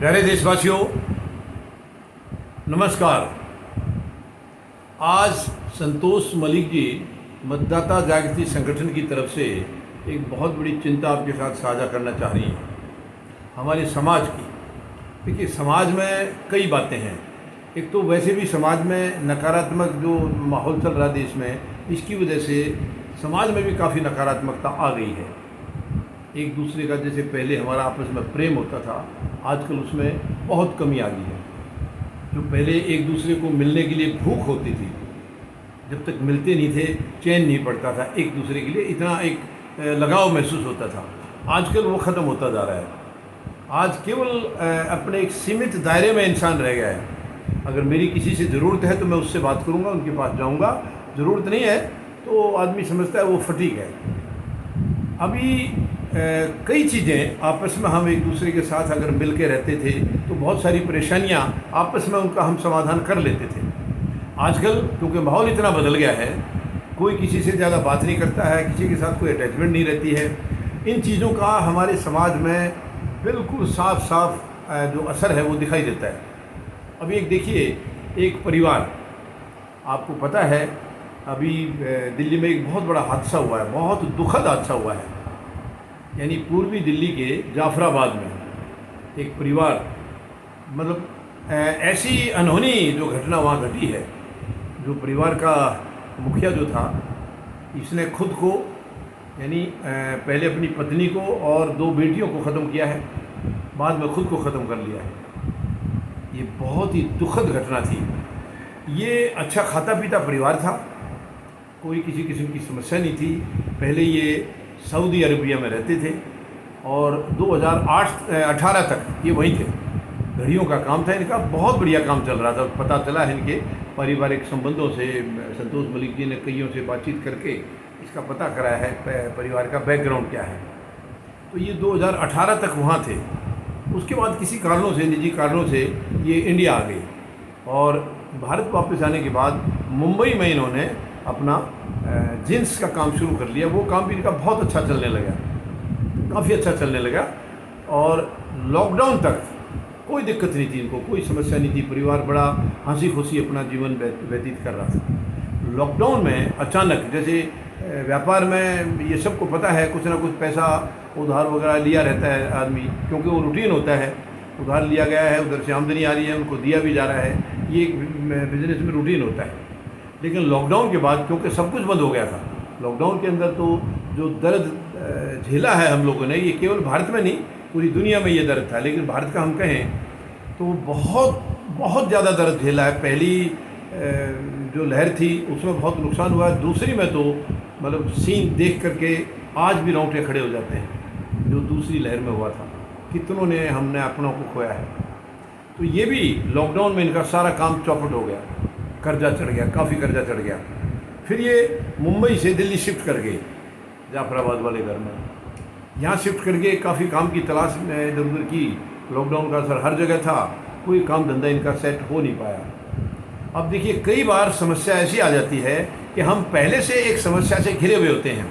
प्यारे देशवासियों, नमस्कार। आज संतोष मलिक जी मतदाता जागृति संगठन की तरफ से एक बहुत बड़ी चिंता आपके साथ साझा करना चाह रही हैं हमारे समाज की। देखिए, समाज में कई बातें हैं। एक तो वैसे भी समाज में नकारात्मक जो माहौल चल रहा है देश में, इसकी वजह से समाज में भी काफ़ी नकारात्मकता आ गई है। एक दूसरे का जैसे पहले हमारा आपस में प्रेम होता था, आजकल उसमें बहुत कमी आ गई है। जो पहले एक दूसरे को मिलने के लिए भूख होती थी, जब तक मिलते नहीं थे चैन नहीं पड़ता था, एक दूसरे के लिए इतना एक लगाव महसूस होता था, आजकल वो ख़त्म होता जा रहा है। आज केवल अपने एक सीमित दायरे में इंसान रह गया है। अगर मेरी किसी से ज़रूरत है तो मैं उससे बात करूँगा, उनके पास जाऊँगा। ज़रूरत नहीं है तो आदमी समझता है वो फटीक है। अभी कई चीज़ें आपस में हम एक दूसरे के साथ अगर मिल के रहते थे तो बहुत सारी परेशानियां आपस में उनका हम समाधान कर लेते थे। आजकल क्योंकि माहौल इतना बदल गया है, कोई किसी से ज़्यादा बात नहीं करता है, किसी के साथ कोई अटैचमेंट नहीं रहती है। इन चीज़ों का हमारे समाज में बिल्कुल साफ साफ जो असर है वो दिखाई देता है। अभी एक देखिए, एक परिवार, आपको पता है अभी दिल्ली में एक बहुत बड़ा हादसा हुआ है, बहुत दुखद हादसा हुआ है। यानी पूर्वी दिल्ली के जाफराबाद में एक परिवार, मतलब ऐसी अनहोनी जो घटना वहाँ घटी है। जो परिवार का मुखिया जो था, इसने खुद को, यानी पहले अपनी पत्नी को और 2 बेटियों को ख़त्म किया है, बाद में खुद को ख़त्म कर लिया है। ये बहुत ही दुखद घटना थी। ये अच्छा खाता पीता परिवार था, कोई किसी किस्म की समस्या नहीं थी। पहले ये सऊदी अरबिया में रहते थे और 2018 तक ये वहीं थे। घड़ियों का काम था इनका, बहुत बढ़िया काम चल रहा था। पता चला है इनके पारिवारिक संबंधों से, संतोष मलिक जी ने कईयों से बातचीत करके इसका पता कराया है परिवार का बैकग्राउंड क्या है। तो ये 2018 तक वहाँ थे। उसके बाद किसी कारणों से, निजी कारणों से ये इंडिया आ गए और भारत वापस आने के बाद मुंबई में इन्होंने अपना जींस का काम शुरू कर लिया। वो काम भी इनका बहुत अच्छा चलने लगा, काफ़ी अच्छा चलने लगा। और लॉकडाउन तक कोई दिक्कत नहीं थी इनको, कोई समस्या नहीं थी। परिवार बड़ा हंसी खुशी अपना जीवन व्यतीत कर रहा था। लॉकडाउन में अचानक, जैसे व्यापार में ये सबको पता है, कुछ ना कुछ पैसा उधार वगैरह लिया रहता है आदमी, क्योंकि वो रूटीन होता है। उधार लिया गया है, उधर से आमदनी आ रही है, उनको दिया भी जा रहा है, ये बिजनेस में रूटीन होता है। लेकिन लॉकडाउन के बाद क्योंकि सब कुछ बंद हो गया था, लॉकडाउन के अंदर तो जो दर्द झेला है हम लोगों ने, ये केवल भारत में नहीं पूरी दुनिया में ये दर्द था। लेकिन भारत का हम कहें तो बहुत बहुत ज़्यादा दर्द झेला है। पहली जो लहर थी उसमें बहुत नुकसान हुआ है। दूसरी में तो मतलब सीन देख करके आज भी रोंगटे खड़े हो जाते हैं जो दूसरी लहर में हुआ था। कितनों ने हमने अपनों को खोया है। तो ये भी लॉकडाउन में इनका सारा काम चौपट हो गया, कर्जा चढ़ गया, काफ़ी कर्जा चढ़ गया। फिर ये मुंबई से दिल्ली शिफ्ट कर गए, जाफराबाद वाले घर में। यहाँ शिफ्ट करके काफ़ी काम की तलाश में इधर उधर की। लॉकडाउन का असर हर जगह था, कोई काम धंधा इनका सेट हो नहीं पाया। अब देखिए, कई बार समस्या ऐसी आ जाती है कि हम पहले से एक समस्या से घिरे हुए होते हैं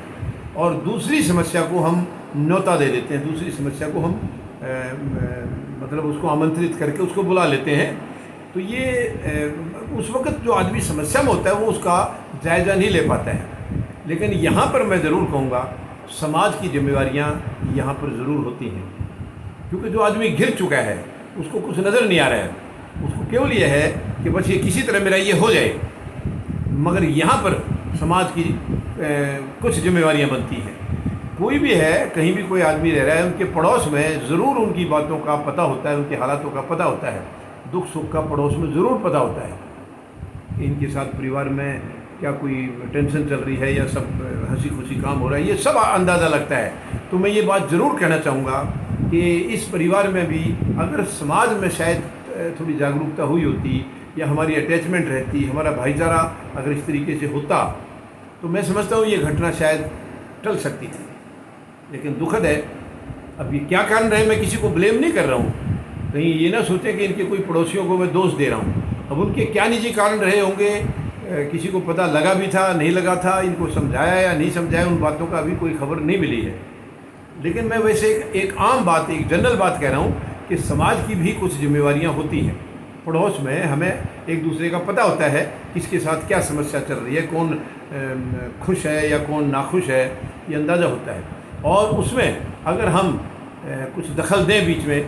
और दूसरी समस्या को हम न्योता दे देते हैं, दूसरी समस्या को हम मतलब उसको आमंत्रित करके उसको बुला लेते हैं। तो ये उस वक्त जो आदमी समस्या में होता है वो उसका जायज़ा नहीं ले पाता है। लेकिन यहाँ पर मैं ज़रूर कहूँगा, समाज की जिम्मेवारियाँ यहाँ पर ज़रूर होती हैं, क्योंकि जो आदमी घिर चुका है उसको कुछ नज़र नहीं आ रहा है। उसको केवल ये है कि बस ये किसी तरह मेरा ये हो जाए। मगर यहाँ पर समाज की कुछ जिम्मेवारियाँ बनती हैं। कोई भी है, कहीं भी कोई आदमी रह रहा है, उनके पड़ोस में ज़रूर उनकी बातों का पता होता है, उनके हालातों का पता होता है, दुख सुख का पड़ोस में ज़रूर पता होता है कि इनके साथ परिवार में क्या कोई टेंशन चल रही है या सब हंसी खुशी काम हो रहा है, ये सब अंदाज़ा लगता है। तो मैं ये बात ज़रूर कहना चाहूँगा कि इस परिवार में भी अगर समाज में शायद थोड़ी जागरूकता हुई होती या हमारी अटैचमेंट रहती, हमारा भाईचारा अगर इस तरीके से होता, तो मैं समझता हूँ ये घटना शायद टल सकती थी। लेकिन दुखद है। अब ये क्या कारण रहे, मैं किसी को ब्लेम नहीं कर रहा हूँ, कहीं ये ना सोचें कि इनके कोई पड़ोसियों को मैं दोष दे रहा हूँ। अब उनके क्या निजी कारण रहे होंगे, किसी को पता लगा भी था, नहीं लगा था, इनको समझाया या नहीं समझाया, उन बातों का अभी कोई खबर नहीं मिली है। लेकिन मैं वैसे एक आम बात, एक जनरल बात कह रहा हूँ कि समाज की भी कुछ जिम्मेवारियां होती हैं। पड़ोस में हमें एक दूसरे का पता होता है किसके साथ क्या समस्या चल रही है, कौन खुश है या कौन नाखुश है, ये अंदाज़ा होता है। और उसमें अगर हम कुछ दखल दें बीच में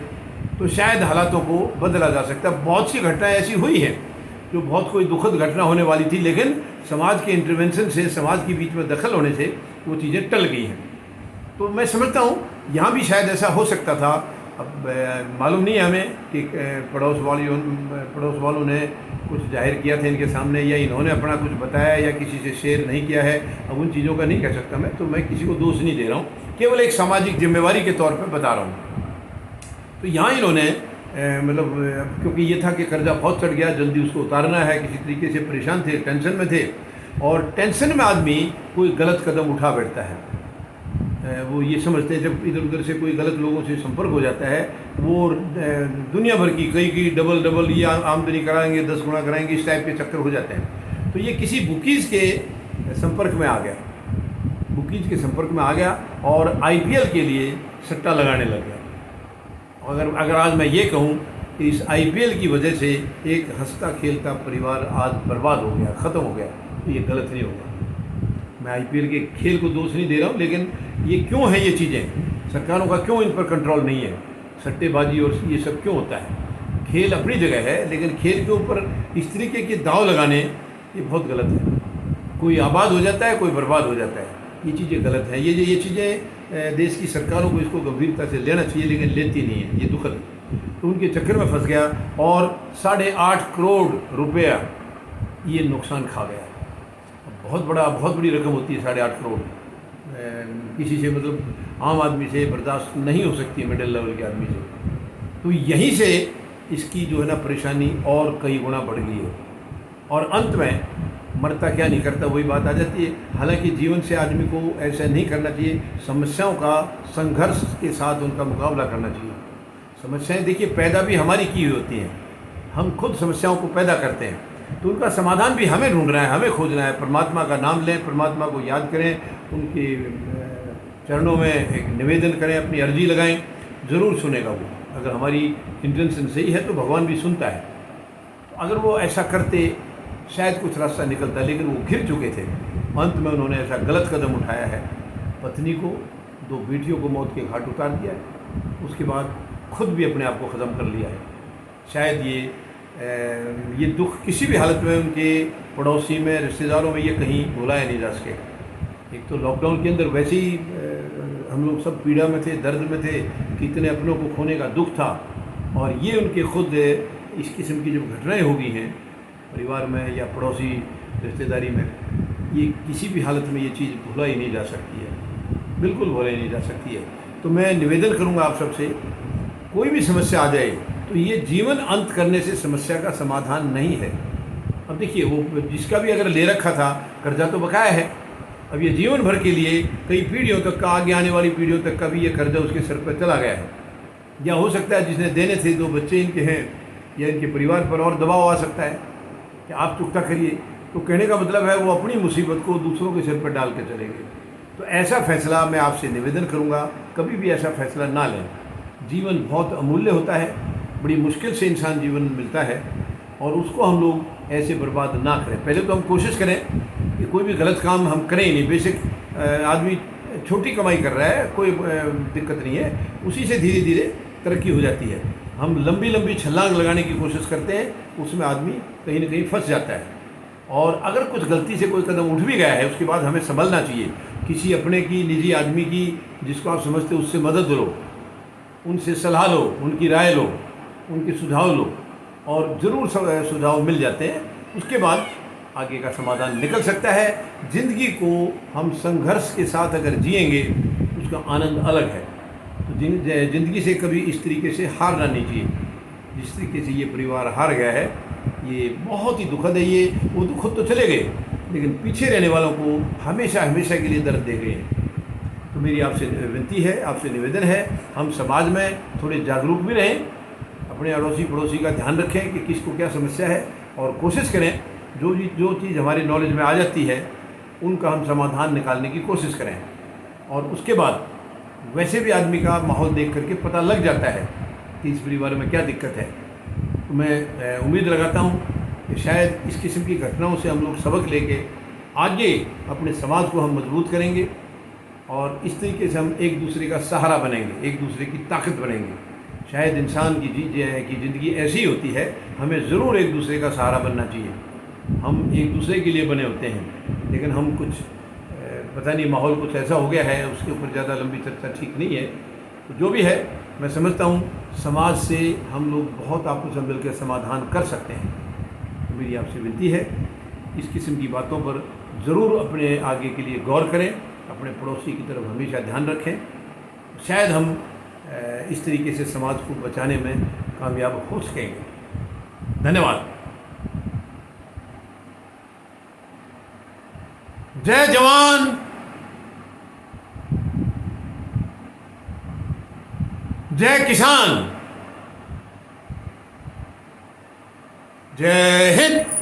तो शायद हालातों को बदला जा सकता है। बहुत सी घटनाएं ऐसी हुई हैं जो बहुत कोई दुखद घटना होने वाली थी, लेकिन समाज के इंटरवेंशन से, समाज के बीच में दखल होने से वो चीज़ें टल गई हैं। तो मैं समझता हूँ यहाँ भी शायद ऐसा हो सकता था। अब मालूम नहीं है हमें कि पड़ोस वालों ने कुछ जाहिर किया था इनके सामने, या इन्होंने अपना कुछ बताया या किसी से शेयर नहीं किया है। अब उन चीज़ों का नहीं कह सकता मैं, तो मैं किसी को दोष नहीं दे रहा हूँ, केवल एक सामाजिक जिम्मेवारी के तौर पर बता रहा हूँ। तो यहाँ इन्होंने मतलब क्योंकि ये था कि कर्जा बहुत चढ़ गया, जल्दी उसको उतारना है, किसी तरीके से परेशान थे, टेंशन में थे, और टेंशन में आदमी कोई गलत कदम उठा बैठता है। वो ये समझते हैं जब इधर उधर से कोई गलत लोगों से संपर्क हो जाता है, वो दुनिया भर की कई की डबल ये आमदनी कराएंगे, 10 गुना कराएंगे, इस टाइप के चक्कर हो जाते हैं। तो ये किसी बुकीज़ के संपर्क में आ गया, बुकीज़ के संपर्क में आ गया और IPL के लिए सट्टा लगाने लग गया। अगर आज मैं ये कहूँ कि इस IPL की वजह से एक हंसता खेलता परिवार आज बर्बाद हो गया, ख़त्म हो गया, तो ये गलत नहीं होगा। मैं IPL के खेल को दोष नहीं दे रहा हूँ, लेकिन ये क्यों है, ये चीज़ें सरकारों का क्यों इन पर कंट्रोल नहीं है, सट्टेबाजी और ये सब क्यों होता है। खेल अपनी जगह है, लेकिन खेल के ऊपर इस तरीके के दाव लगाने ये बहुत गलत है। कोई आबाद हो जाता है, कोई बर्बाद हो जाता है, ये चीज़ें गलत हैं। ये चीज़ें देश की सरकारों को इसको गंभीरता से लेना चाहिए, लेकिन लेती नहीं है, ये दुखद है। तो उनके चक्कर में फंस गया और 8.5 करोड़ रुपया ये नुकसान खा गया। बहुत बड़ी रकम होती है 8.5 करोड़, किसी से मतलब आम आदमी से बर्दाश्त नहीं हो सकती है, मिडिल लेवल के आदमी से। तो यहीं से इसकी जो है ना परेशानी और कई गुना बढ़ गई है, और अंत में मरता क्या नहीं करता वही बात आ जाती है। हालांकि जीवन से आदमी को ऐसा नहीं करना चाहिए, समस्याओं का संघर्ष के साथ उनका मुकाबला करना चाहिए। समस्याएं देखिए पैदा भी हमारी की हुई होती हैं, हम खुद समस्याओं को पैदा करते हैं, तो उनका समाधान भी हमें ढूंढना है, हमें खोजना है। परमात्मा का नाम लें, परमात्मा को याद करें, उनके चरणों में एक निवेदन करें, अपनी अर्जी लगाएं, ज़रूर सुनेगा वो। अगर हमारी इंटेंशन सही है तो भगवान भी सुनता है। अगर वो ऐसा करते शायद कुछ रास्ता निकलता, लेकिन वो घिर चुके थे। अंत में उन्होंने ऐसा गलत कदम उठाया है, पत्नी को, 2 बेटियों को मौत के घाट उतार दिया है, उसके बाद खुद भी अपने आप को ख़त्म कर लिया है। शायद ये दुख किसी भी हालत में उनके पड़ोसी में, रिश्तेदारों में ये कहीं भुलाया नहीं जा सके। एक तो लॉकडाउन के अंदर वैसे ही हम लोग सब पीड़ा में थे, दर्द में थे, कितने अपनों को खोने का दुख था, और ये उनके खुद इस किस्म की जब घटनाएं हो गई हैं परिवार में या पड़ोसी रिश्तेदारी में, ये किसी भी हालत में ये चीज़ भुलाई नहीं जा सकती है, बिल्कुल भुलाई नहीं जा सकती है। तो मैं निवेदन करूँगा आप सबसे, कोई भी समस्या आ जाए तो ये जीवन अंत करने से समस्या का समाधान नहीं है। अब देखिए वो जिसका भी अगर ले रखा था कर्जा तो बकाया है, अब ये जीवन भर के लिए कई पीढ़ियों तक का, आगे आने वाली पीढ़ियों तक का भी ये कर्जा उसके सर पर चला गया है। या हो सकता है जिसने देने थे, 2 बच्चे इनके हैं, या इनके परिवार पर और दबाव आ सकता है कि आप चुकता करिए। तो कहने का मतलब है वो अपनी मुसीबत को दूसरों के सिर पर डाल के चले गए। तो ऐसा फैसला मैं आपसे निवेदन करूँगा, कभी भी ऐसा फैसला ना लें। जीवन बहुत अमूल्य होता है, बड़ी मुश्किल से इंसान जीवन मिलता है, और उसको हम लोग ऐसे बर्बाद ना करें। पहले तो हम कोशिश करें कि कोई भी गलत काम हम करें ही नहीं। बेशक आदमी छोटी कमाई कर रहा है, कोई दिक्कत नहीं है, उसी से धीरे धीरे तरक्की हो जाती है। हम लंबी छलांग लगाने की कोशिश करते हैं, उसमें आदमी कहीं ना कहीं फंस जाता है। और अगर कुछ गलती से कोई कदम उठ भी गया है, उसके बाद हमें संभलना चाहिए। किसी अपने की, निजी आदमी की, जिसको आप समझते हो, उससे मदद लो, उनसे सलाह लो, उनकी राय लो, उनके सुझाव लो, और ज़रूर सुझाव मिल जाते हैं। उसके बाद आगे का समाधान निकल सकता है। ज़िंदगी को हम संघर्ष के साथ अगर जिएंगे, उसका आनंद अलग है। तो ज़िंदगी से कभी इस तरीके से हारना नहीं चाहिए, जिस तरीके से ये परिवार हार गया है, ये बहुत ही दुखद है। ये वो तो खुद तो चले गए, लेकिन पीछे रहने वालों को हमेशा के लिए दर्द दे गए हैं। तो मेरी आपसे विनती है, आपसे निवेदन है, हम समाज में थोड़े जागरूक भी रहें, अपने अड़ोसी पड़ोसी का ध्यान रखें कि किसको क्या समस्या है, और कोशिश करें जो चीज़ हमारे नॉलेज में आ जाती है उनका हम समाधान निकालने की कोशिश करें। और उसके बाद वैसे भी आदमी का माहौल देख करके पता लग जाता है 30 परिवारों में क्या दिक्कत है। तो मैं उम्मीद लगाता हूँ कि शायद इस किस्म की घटनाओं से हम लोग सबक लेके आगे अपने समाज को हम मजबूत करेंगे और इस तरीके से हम एक दूसरे का सहारा बनेंगे, एक दूसरे की ताकत बनेंगे। शायद इंसान की ज़िंदगी ऐसी होती है, हमें ज़रूर एक दूसरे का सहारा बनना चाहिए। हम एक दूसरे के लिए बने होते हैं, लेकिन हम कुछ पता नहीं माहौल कुछ ऐसा हो गया है, उसके ऊपर ज़्यादा लंबी चर्चा ठीक नहीं है। तो जो भी है, मैं समझता हूँ समाज से हम लोग बहुत आपस में मिलकर समाधान कर सकते हैं। तो मेरी आपसे विनती है, इस किस्म की बातों पर ज़रूर अपने आगे के लिए गौर करें, अपने पड़ोसी की तरफ हमेशा ध्यान रखें। शायद हम इस तरीके से समाज को बचाने में कामयाब हो सकेंगे। धन्यवाद। जय जवान, जय किसान, जय हिंद।